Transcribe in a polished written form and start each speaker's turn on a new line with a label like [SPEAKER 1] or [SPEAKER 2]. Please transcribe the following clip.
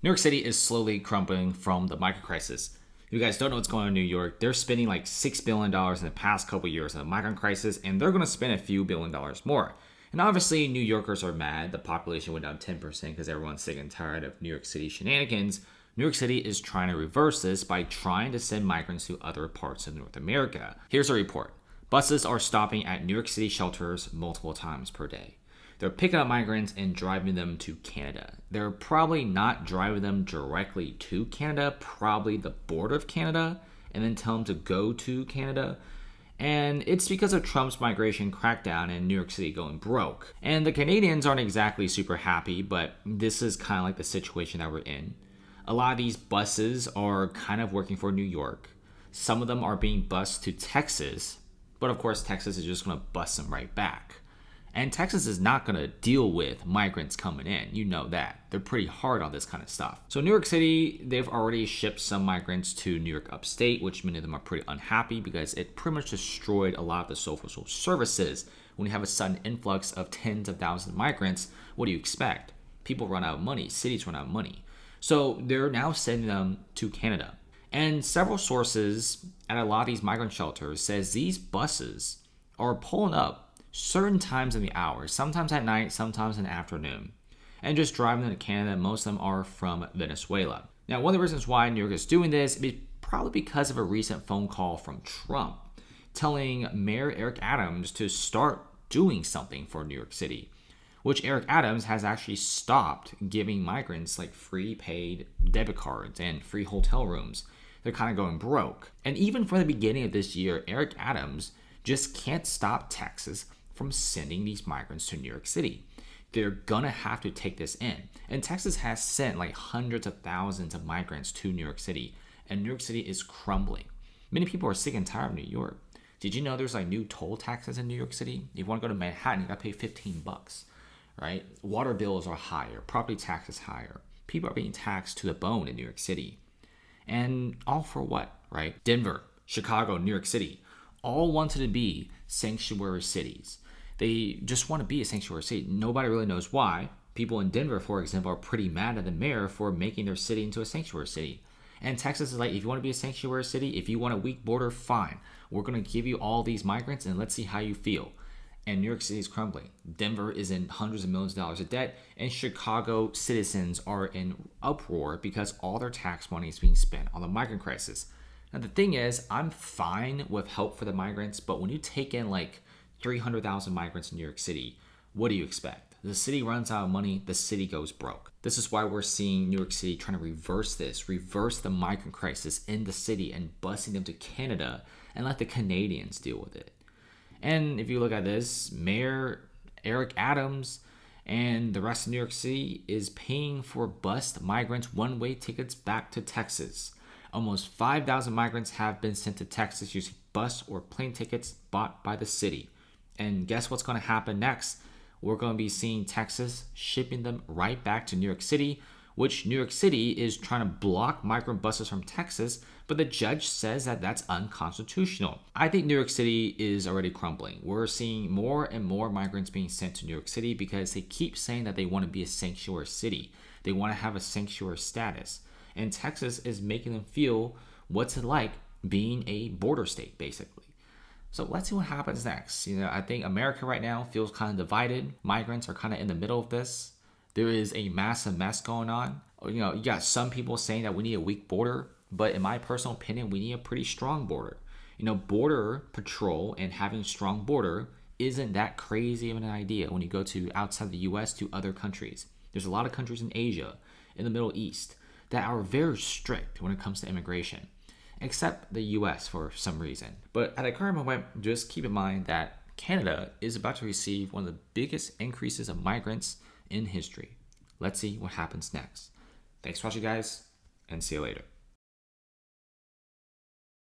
[SPEAKER 1] New York City is slowly crumbling from the migrant crisis. If you guys don't know what's going on in New York, they're spending like $6 billion in the past couple years on the migrant crisis, and they're going to spend a few $1 billion more. And obviously, New Yorkers are mad. The population went down 10% because everyone's sick and tired of New York City shenanigans. New York City is trying to reverse this by trying to send migrants to other parts of North America. Here's a report. Buses are stopping at New York City shelters multiple times per day. They're picking up migrants and driving them to Canada. They're probably not driving them directly to Canada, probably the border of Canada, and then tell them to go to Canada. And it's because of Trump's migration crackdown and New York City going broke. And the Canadians aren't exactly super happy, but this is kind of like the situation that we're in. A lot of these buses are kind of working for New York. Some of them are being bused to Texas, but of course Texas is just going to bus them right back. And Texas is not going to deal with migrants coming in. You know that. They're pretty hard on this kind of stuff. So New York City, they've already shipped some migrants to New York upstate, which many of them are pretty unhappy because it pretty much destroyed a lot of the social services. When you have a sudden influx of tens of thousands of migrants, what do you expect? People run out of money. Cities run out of money. So they're now sending them to Canada. And several sources at a lot of these migrant shelters says these buses are pulling up certain times in the hour, sometimes at night, sometimes in the afternoon, and just driving them to Canada. Most of them are from Venezuela. Now, one of the reasons why New York is doing this is probably because of a recent phone call from Trump telling Mayor Eric Adams to start doing something for New York City, which Eric Adams has actually stopped giving migrants like free paid debit cards and free hotel rooms. They're kind of going broke. And even from the beginning of this year, Eric Adams just can't stop Texas from sending these migrants to New York City. They're gonna have to take this in. And Texas has sent like hundreds of thousands of migrants to New York City, and New York City is crumbling. Many people are sick and tired of New York. Did you know there's like new toll taxes in New York City? If you want to go to Manhattan, you gotta pay $15, right? Water bills are higher, property tax is higher. People are being taxed to the bone in New York City. And all for what, right? Denver, Chicago, New York City, all wanted to be sanctuary cities. They just want to be a sanctuary city. Nobody really knows why. People in Denver, for example, are pretty mad at the mayor for making their city into a sanctuary city. And Texas is like, if you want to be a sanctuary city, if you want a weak border, fine. We're going to give you all these migrants and let's see how you feel. And New York City is crumbling. Denver is in hundreds of millions of dollars of debt. And Chicago citizens are in uproar because all their tax money is being spent on the migrant crisis. Now, the thing is, I'm fine with help for the migrants, but when you take in like 300,000 migrants in New York City, what do you expect? The city runs out of money, the city goes broke. This is why we're seeing New York City trying to reverse the migrant crisis in the city and busing them to Canada and let the Canadians deal with it. And if you look at this, Mayor Eric Adams and the rest of New York City is paying for bus migrants one-way tickets back to Texas. Almost 5,000 migrants have been sent to Texas using bus or plane tickets bought by the city. And guess what's going to happen next? We're going to be seeing Texas shipping them right back to New York City, which New York City is trying to block migrant buses from Texas, but the judge says that that's unconstitutional. I think New York City is already crumbling. We're seeing more and more migrants being sent to New York City because they keep saying that they want to be a sanctuary city. They want to have a sanctuary status. And Texas is making them feel what's it like being a border state, basically. So let's see what happens next. I think America right now feels kind of divided. Migrants are kind of in the middle of this. There is a massive mess going on. You got some people saying that we need a weak border, but in my personal opinion, we need a pretty strong border. Border patrol and having strong border isn't that crazy of an idea when you go to outside the US to other countries. There's a lot of countries in Asia, in the Middle East, that are very strict when it comes to immigration, except the US for some reason. But at the current moment, just keep in mind that Canada is about to receive one of the biggest increases of migrants in history. Let's see what happens next. Thanks for watching, guys, and see you later.